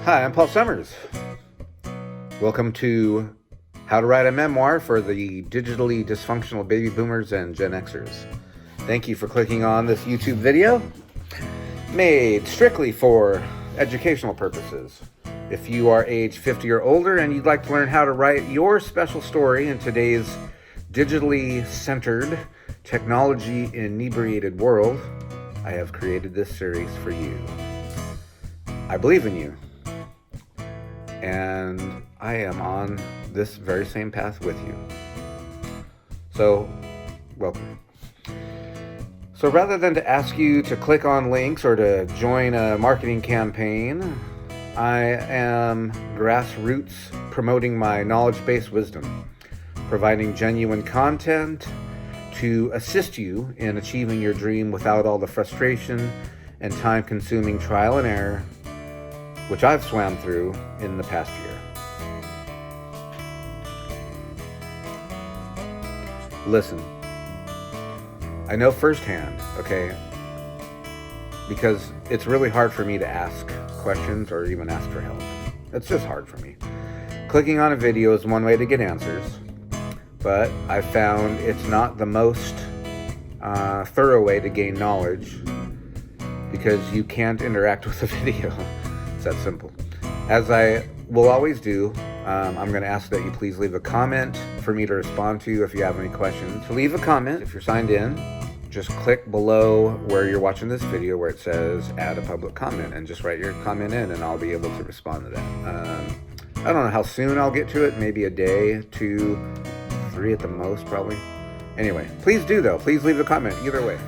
Hi, I'm Paul Summers. Welcome to How to Write a Memoir for the digitally dysfunctional baby boomers and Gen Xers. Thank you for clicking on this YouTube video, made strictly for educational purposes. If you are age 50 or older and you'd like to learn how to write your special story in today's digitally centered, technology inebriated world, I have created this series for you. I believe in you. And I am on this very same path with you. So, welcome. So rather than to ask you to click on links or to join a marketing campaign, I am grassroots promoting my knowledge-based wisdom, providing genuine content to assist you in achieving your dream without all the frustration and time-consuming trial and error which I've swam through in the past year. Listen, I know firsthand, okay, because it's really hard for me to ask questions or even ask for help. It's just hard for me. Clicking on a video is one way to get answers, but I found it's not the most thorough way to gain knowledge because you can't interact with the video. It's that simple. As I will always do, I'm going to ask that you please leave a comment for me to respond to if you have any questions. To leave a comment, if you're signed in, just click below where you're watching this video where it says add a public comment and just write your comment in and I'll be able to respond to that. I don't know how soon I'll get to it, maybe a day, 2, 3 at the most probably. Anyway, please do though. Please leave a comment either way.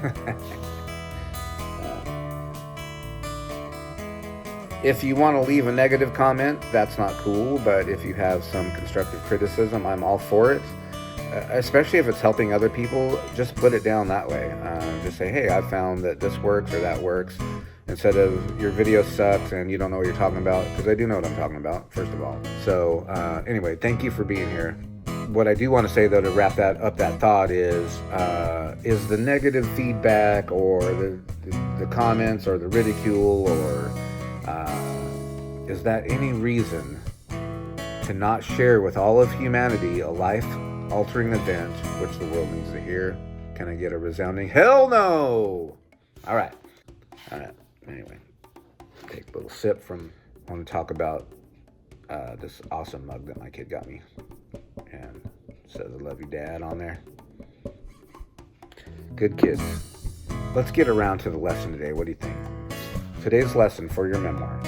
If you want to leave a negative comment, that's not cool, but if you have some constructive criticism, I'm all for it. Especially if it's helping other people, just put it down that way. Just say, hey, I found that this works or that works, instead of your video sucks and you don't know what you're talking about, because I do know what I'm talking about, first of all. So anyway, thank you for being here. What I do want to say, though, to wrap that thought is the negative feedback or the comments or the ridicule or is that any reason to not share with all of humanity a life-altering event which the world needs to hear? Can I get a resounding hell no? All right. Anyway, take a little sip from. I want to talk about this awesome mug that my kid got me, and it says "I love you, Dad" on there. Good kids. Let's get around to the lesson today. What do you think? Today's lesson for your memoir: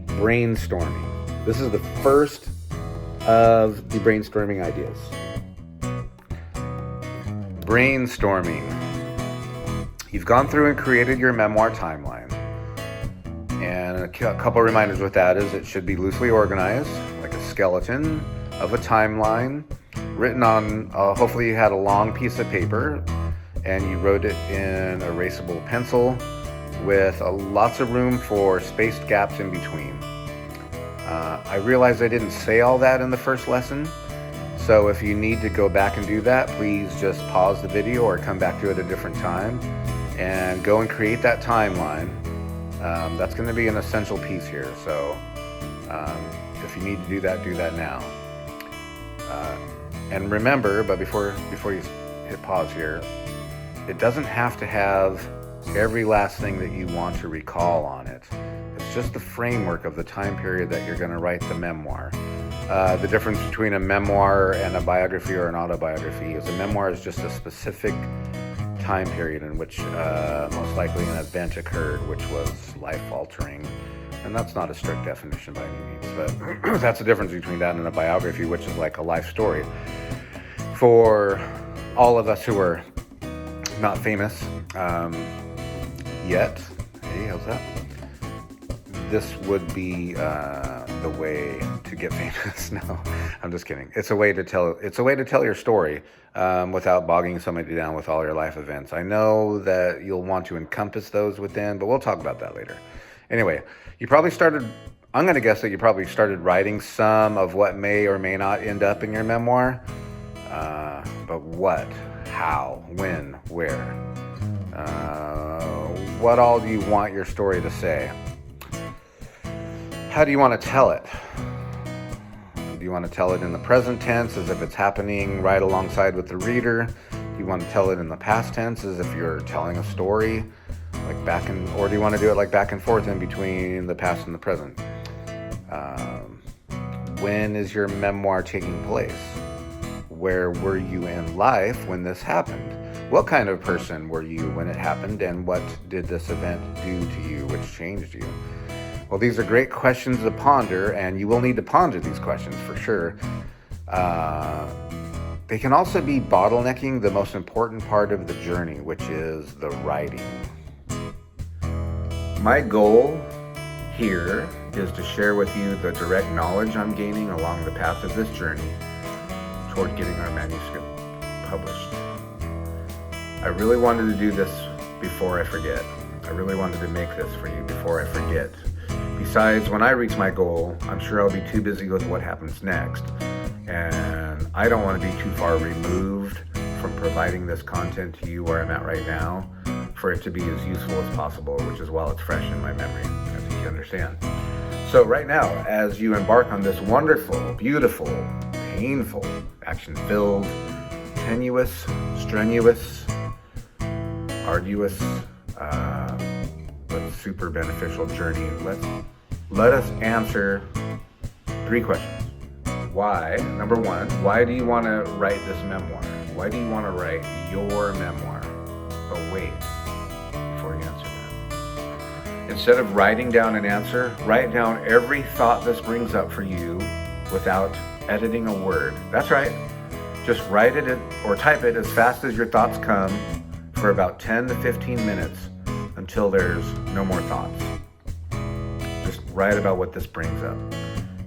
brainstorming. This is the first of the brainstorming ideas. Brainstorming. You've gone through and created your memoir timeline. And a couple reminders with that is it should be loosely organized, like a skeleton of a timeline, written on, hopefully you had a long piece of paper and you wrote it in erasable pencil with lots of room for spaced gaps in between. I realized I didn't say all that in the first lesson, so if you need to go back and do that, please just pause the video or come back to it at a different time and go and create that timeline. That's going to be an essential piece here, so if you need to do that now. And remember, but before you hit pause here, it doesn't have to have every last thing that you want to recall on it. It's just the framework of the time period that you're going to write the memoir. The difference between a memoir and a biography or an autobiography is a memoir is just a specific time period in which most likely an event occurred which was life-altering. And that's not a strict definition by any means, but that's the difference between that and a biography, which is like a life story. For all of us who are not famous yet, hey, how's that? This would be the way to get famous. No, I'm just kidding. It's a way to tell your story without bogging somebody down with all your life events. I know that you'll want to encompass those within, but we'll talk about that later. Anyway, I'm going to guess that you probably started writing some of what may or may not end up in your memoir. But what, how, when, where? What all do you want your story to say? How do you want to tell it? Do you want to tell it in the present tense as if it's happening right alongside with the reader? Do you want to tell it in the past tense as if you're telling a story, or do you want to do it like back and forth in between the past and the present? When is your memoir taking place? Where were you in life when this happened? What kind of person were you when it happened, and what did this event do to you which changed you? Well, these are great questions to ponder, and you will need to ponder these questions for sure. They can also be bottlenecking the most important part of the journey, which is the writing. My goal here is to share with you the direct knowledge I'm gaining along the path of this journey toward getting our manuscript published. I really wanted to do this before I forget. I really wanted to make this for you before I forget. Besides, when I reach my goal, I'm sure I'll be too busy with what happens next. And I don't want to be too far removed from providing this content to you where I'm at right now for it to be as useful as possible, which is while it's fresh in my memory, I think you understand. So right now, as you embark on this wonderful, beautiful, painful, action-filled, tenuous, strenuous, arduous, but super beneficial journey, let us answer 3 questions. Why? Number 1, why do you want to write this memoir? Why do you want to write your memoir? But wait, before you answer that, instead of writing down an answer, write down every thought this brings up for you without editing a word. That's right. Just write it or type it as fast as your thoughts come for about 10 to 15 minutes until there's no more thoughts. Just write about what this brings up.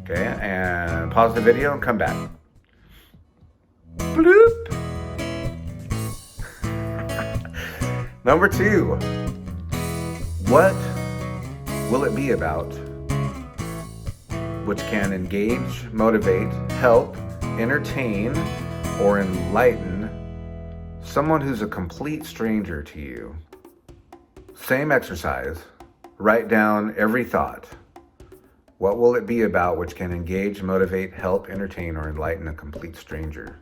Okay, and pause the video and come back. Bloop. Number 2, what will it be about which can engage, motivate, help, entertain, or enlighten someone who's a complete stranger to you? Same exercise. Write down every thought. What will it be about which can engage, motivate, help, entertain, or enlighten a complete stranger?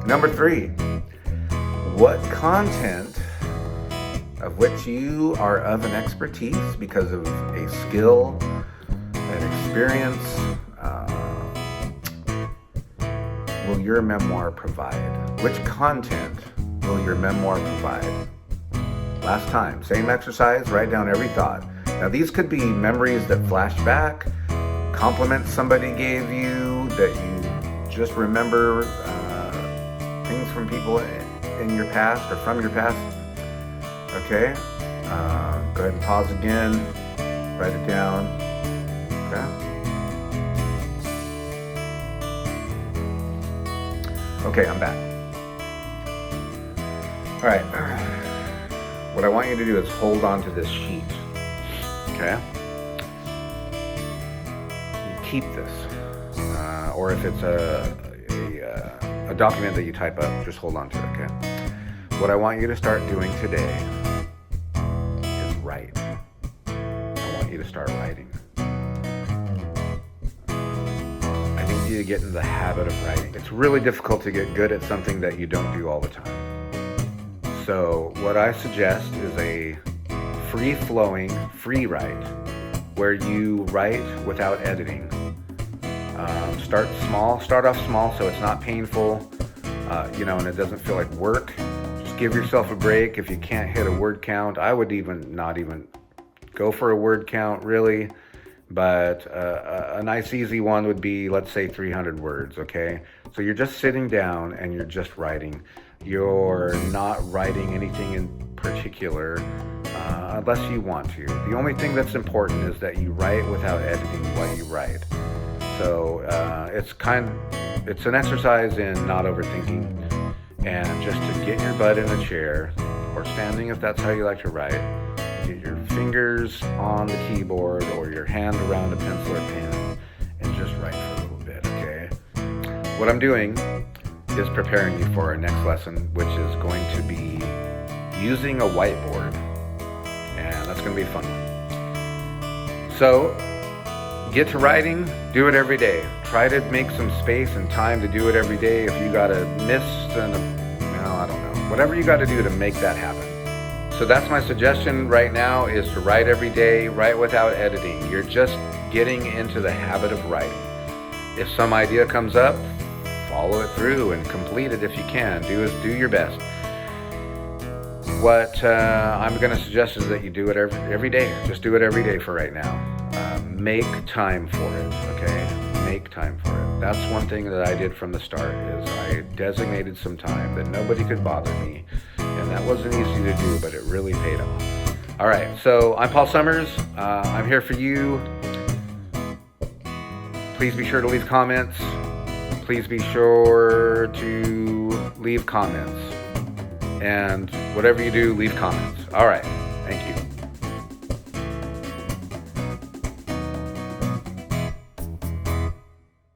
Number 3, what content of which you are of an expertise because of a skill, an experience, will your memoir provide? Which content will your memoir provide? Last time, same exercise, write down every thought. Now these could be memories that flash back, compliments somebody gave you that you just remember, things from people in your past or from your past. Okay, go ahead and pause again, write it down. Okay, I'm back. All right, what I want you to do is hold on to this sheet, okay? You keep this, or if it's a document that you type up, just hold on to it, okay? What I want you to start doing today is write. I want you to start writing. I need you to get into the habit of writing. It's really difficult to get good at something that you don't do all the time. So what I suggest is a free-flowing, free write, where you write without editing. Start off small so it's not painful, and it doesn't feel like work. Just give yourself a break. If you can't hit a word count, I would not even go for a word count really, but a nice easy one would be, let's say 300 words, okay? So you're just sitting down and you're just writing. You're not writing anything in particular unless you want to. The only thing that's important is that you write without editing what you write. So it's an exercise in not overthinking, and just to get your butt in a chair or standing if that's how you like to write. Get your fingers on the keyboard or your hand around a pencil or pen and just write for a little bit, okay? What I'm doing is preparing you for our next lesson, which is going to be using a whiteboard. And that's going to be a fun one. So, get to writing, do it every day. Try to make some space and time to do it every day. If you got a mist and I don't know, whatever you got to do to make that happen. So that's my suggestion right now, is to write every day, write without editing. You're just getting into the habit of writing. If some idea comes up, follow it through and complete it if you can. Do your best. What I'm going to suggest is that you do it every day. Just do it every day for right now. Make time for it, okay? Make time for it. That's one thing that I did from the start, is I designated some time that nobody could bother me. And that wasn't easy to do, but it really paid off. All right, so I'm Paul Summers. I'm here for you. Please be sure to leave comments. Please be sure to leave comments. And whatever you do, leave comments. All right, thank you.